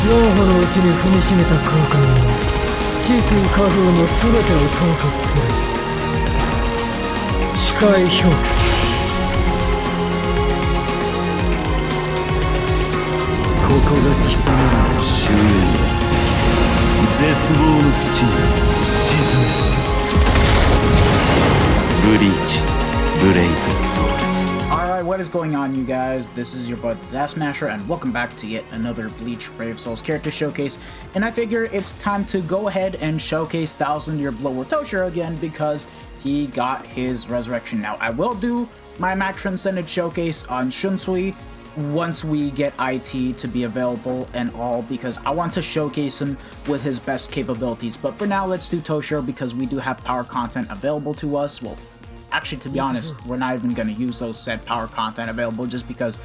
幼保のうちに踏みしめた空間に治水下風の全てを統括する視界氷結。ここが貴様らの終焉だ。絶望の淵に沈め。ブリーチブレイクソーズ。 Alright, what is going on, you guys? This is your boy the Smasher, and welcome back to yet another Bleach Brave Souls character showcase. And I figure it's time to go ahead and showcase 1000-year blower Toshiro again because he got his resurrection. Now, I will do my Max Transcendence showcase on Shunsui once we get IT to be available and all, because I want to showcase him with his best capabilities. But for now, let's do Toshiro because we do have power content available to us. Well, actually, to be honest, we're not even going to use those said power content available just because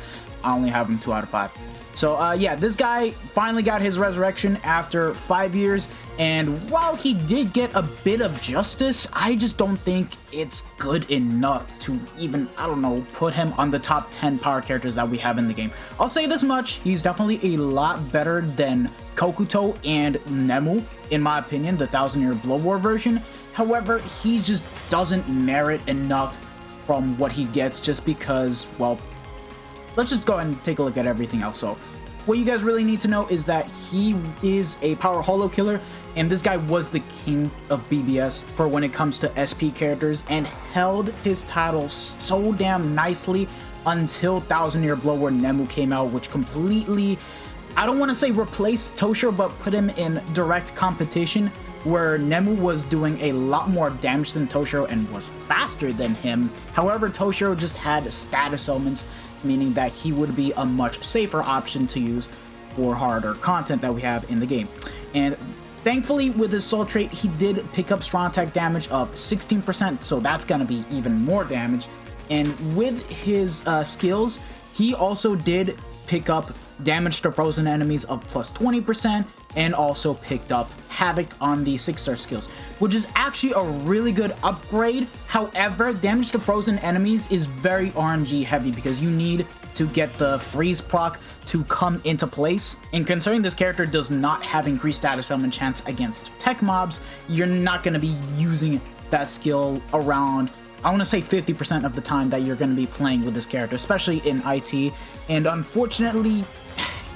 I only have him 2 out of 5. So yeah, this guy finally got his resurrection after 5 years, and while he did get a bit of justice, I just don't think it's good enough to even, I don't know, put him on the top 10 power characters that we have in the game. I'll say this much, he's definitely a lot better than Kokuto and Nemu, in my opinion, the 1000-year Blood War version. However, he just doesn't merit enough from what he gets just because, well, let's just go ahead and take a look at everything else. So what you guys really need to know is that he is a power holo killer, and this guy was the king of BBS for when it comes to SP characters and held his title so damn nicely until 1000-year Blood War Nemu came out, which completely, I don't want to say replaced Toshiro, but put him in direct competition, where Nemu was doing a lot more damage than Toshiro and was faster than him. However, Toshiro just had status elements, meaning that he would be a much safer option to use for harder content that we have in the game. And thankfully, with his soul trait, he did pick up strong attack damage of 16%, so that's gonna be even more damage. And with his skills, he also did pick up damage to frozen enemies of plus 20%, and also picked up Havoc on the 6-star skills, which is actually a really good upgrade. However, damage to frozen enemies is very RNG heavy because you need to get the freeze proc to come into place. And considering this character does not have increased status element chance against tech mobs, you're not going to be using that skill around, I want to say 50% of the time that you're going to be playing with this character, especially in IT. And unfortunately,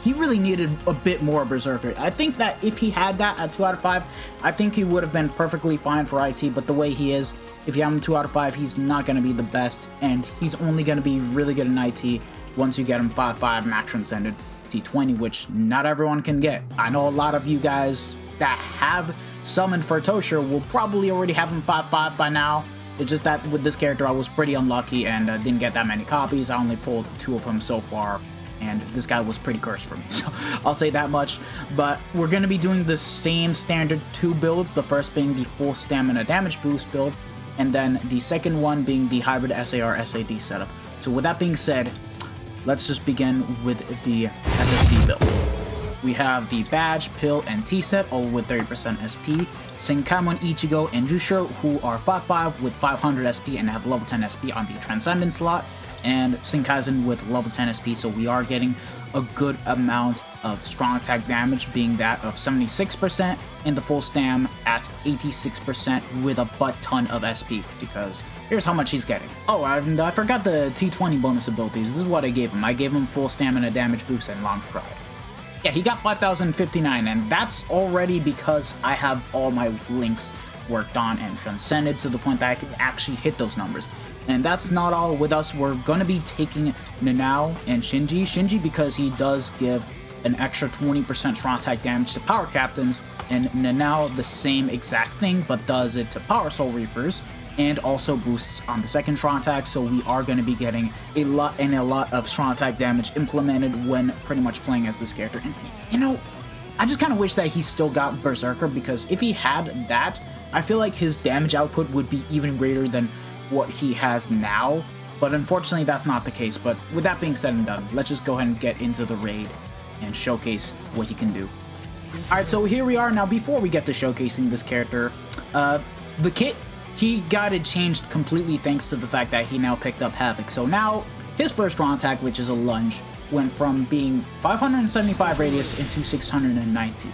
he really needed a bit more Berserker. I think that if he had that at 2 out of 5, I think he would have been perfectly fine for IT, but the way he is, if you have him 2 out of 5, he's not going to be the best, and he's only going to be really good in IT once you get him 5-5 Max Transcended T20, which not everyone can get. I know a lot of you guys that have summoned for Toshiro will probably already have him 5-5 by now. It's just that with this character, I was pretty unlucky and didn't get that many copies. I only pulled 2 of them so far, and this guy was pretty cursed for me, so I'll say that much. But we're going to be doing the same standard 2 builds, the first being the full stamina damage boost build, and then the second one being the hybrid SAR SAD setup. So with that being said, let's just begin with the SSD build. We have the Badge, Pill, and T-Set, all with 30% SP, Senkaimon, Ichigo, and Jushiro, who are 5-5 with 500 SP and have level 10 SP on the Transcendence slot, and Shinkaisen with level 10 SP, so we are getting a good amount of strong attack damage, being that of 76%, and the full stam at 86% with a butt ton of SP, because here's how much he's getting. Oh, and I forgot the T20 bonus abilities. This is what I gave him. I gave him full stamina damage boost and long stride. Yeah, he got 5,059, and that's already because I have all my links worked on and transcended to the point that I can actually hit those numbers. And that's not all with us. We're going to be taking Nanao and Shinji. Shinji because he does give an extra 20% strong attack damage to power captains, and Nanao the same exact thing but does it to power soul reapers and also boosts on the second strong attack. So we are going to be getting a lot of strong attack damage implemented when pretty much playing as this character. And you know, I just kind of wish that he still got Berserker, because if he had that, I feel like his damage output would be even greater than what he has now, but unfortunately that's not the case. But with that being said and done, let's just go ahead and get into the raid and showcase what he can do. Alright, so here we are. Now, before we get to showcasing this character, the kit, he got it changed completely thanks to the fact that he now picked up Havoc. So now his first strong attack, which is a lunge, went from being 575 radius into 690.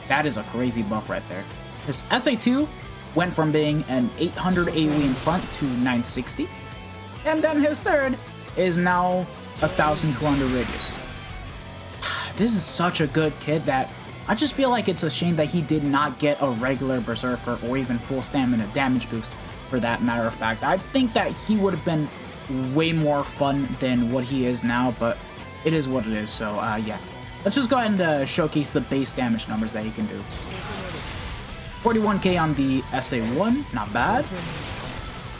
That is a crazy buff right there. His SA2 went from being an 800 AoE in front to 960. And then his third is now 1200 radius. This is such a good kid that I just feel like it's a shame that he did not get a regular Berserker or even full stamina damage boost, for that matter of fact. I think that he would have been way more fun than what he is now, but it is what it is, so yeah. Let's just go ahead and showcase the base damage numbers that he can do. 41k on the SA1, not bad.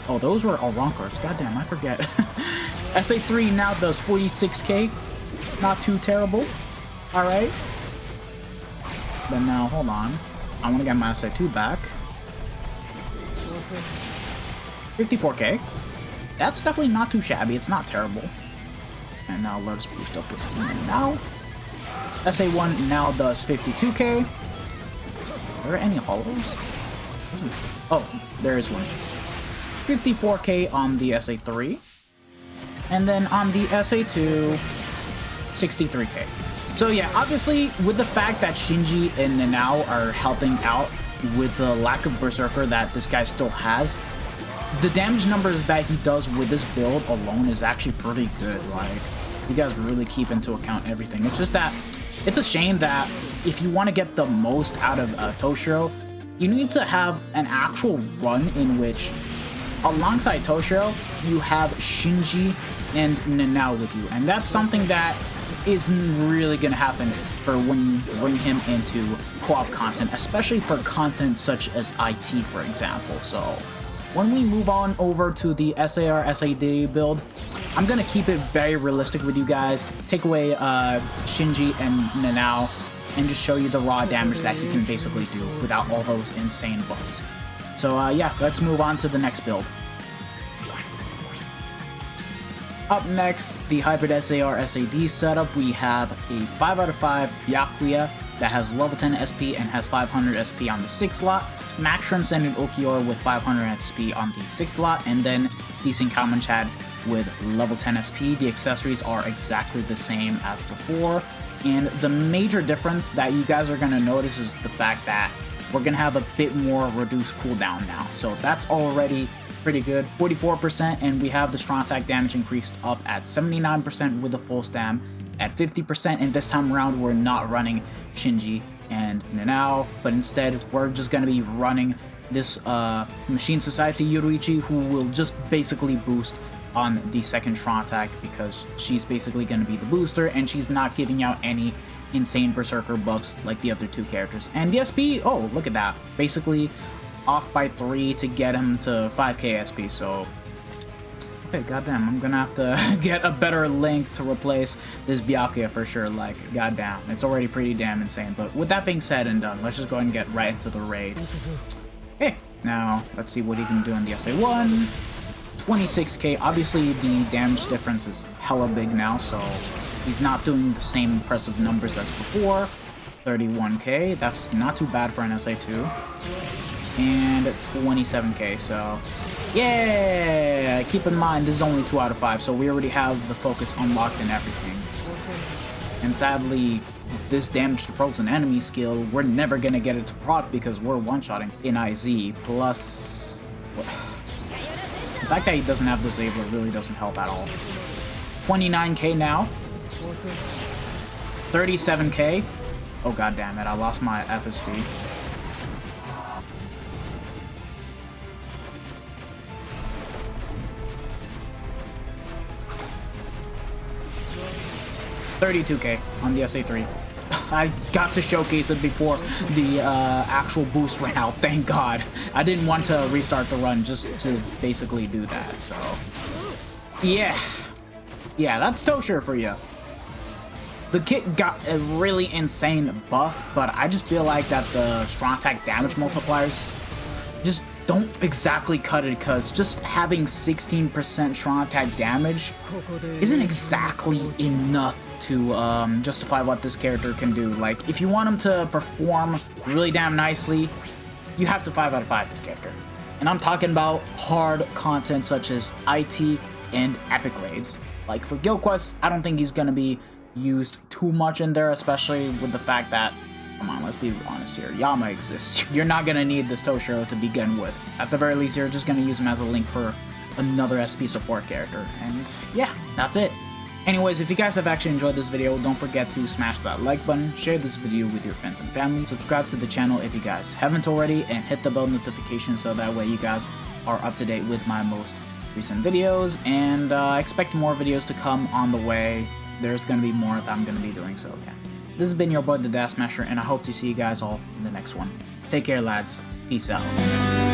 Oh, those were Arankars, goddamn, I forget. SA3 now does 46k, not too terrible. Alright. But now, hold on. I want to get my SA2 back. 54k. That's definitely not too shabby. It's not terrible. And now let's boost up with now. SA1 now does 52k. Are there any hollows? Oh, there is one. 54k on the SA3. And then on the SA2, 63k. So yeah, obviously, with the fact that Shinji and Nanao are helping out with the lack of Berserker that this guy still has, the damage numbers that he does with this build alone is actually pretty good. Like, you guys really keep into account everything. It's just that it's a shame that if you want to get the most out of Toshiro, you need to have an actual run in which, alongside Toshiro, you have Shinji and Nanao with you. And that's something that isn't really going to happen for when you bring him into co-op content, especially for content such as IT, for example. So when we move on over to the SAR SAD build, I'm going to keep it very realistic with you guys, take away Shinji and Nanao, and just show you the raw damage that he can basically do without all those insane buffs. So yeah, let's move on to the next build. Up next, the Hybrid SAR SAD setup, we have a 5 out of 5 Byakuya that has level 10 SP and has 500 SP on the 6th slot, Max Transcendent Ulquiorra with 500 SP on the 6th slot, and then Decent Common Chad with level 10 SP. The accessories are exactly the same as before, and the major difference that you guys are going to notice is the fact that we're going to have a bit more reduced cooldown now, so that's already pretty good. 44%, and we have the strong attack damage increased up at 79% with the full stam at 50%, and this time around we're not running Shinji and Nanao, but instead we're just going to be running this Machine Society Yoruichi, who will just basically boost on the second strong attack because she's basically going to be the booster and she's not giving out any insane Berserker buffs like the other two characters. And the SP, oh, look at that, basically off by 3 to get him to 5k SP, so okay, goddamn, I'm gonna have to get a better link to replace this Byakuya for sure, like, goddamn, it's already pretty damn insane. But with that being said and done, let's just go ahead and get right into the raid. Okay, now, let's see what he can do in the SA1. 26k, obviously the damage difference is hella big now, so he's not doing the same impressive numbers as before. 31k, that's not too bad for an SA2. And 27k, so yeah, keep in mind this is only 2 out of 5, so we already have the focus unlocked and everything. And sadly, this damage to frozen enemy skill, we're never gonna get it to proc because we're one-shotting in IZ, plus the fact that he doesn't have Disabler really doesn't help at all. 29k now. 37k. Oh god damn it, I lost my FSD. 32k on the SA3. I got to showcase it before the actual boost ran out, thank god. I didn't want to restart the run just to basically do that, so yeah. Yeah, that's Toshiro for you. The kit got a really insane buff, but I just feel like that the strong attack damage multipliers just don't exactly cut it, because just having 16% strong attack damage isn't exactly enough to justify what this character can do. Like, if you want him to perform really damn nicely, you have to 5 out of 5 this character. And I'm talking about hard content such as IT and epic raids. Like for guild quests, I don't think he's gonna be used too much in there, especially with the fact that, come on, let's be honest here, Yama exists. You're not gonna need this Toshiro to begin with. At the very least, you're just gonna use him as a link for another SP support character. And yeah, that's it. Anyways, if you guys have actually enjoyed this video, don't forget to smash that like button, share this video with your friends and family, subscribe to the channel if you guys haven't already, and hit the bell notification so that way you guys are up to date with my most recent videos, and expect more videos to come on the way. There's gonna be more that I'm gonna be doing, so yeah. This has been your boy, the Dash Smasher, and I hope to see you guys all in the next one. Take care, lads. Peace out.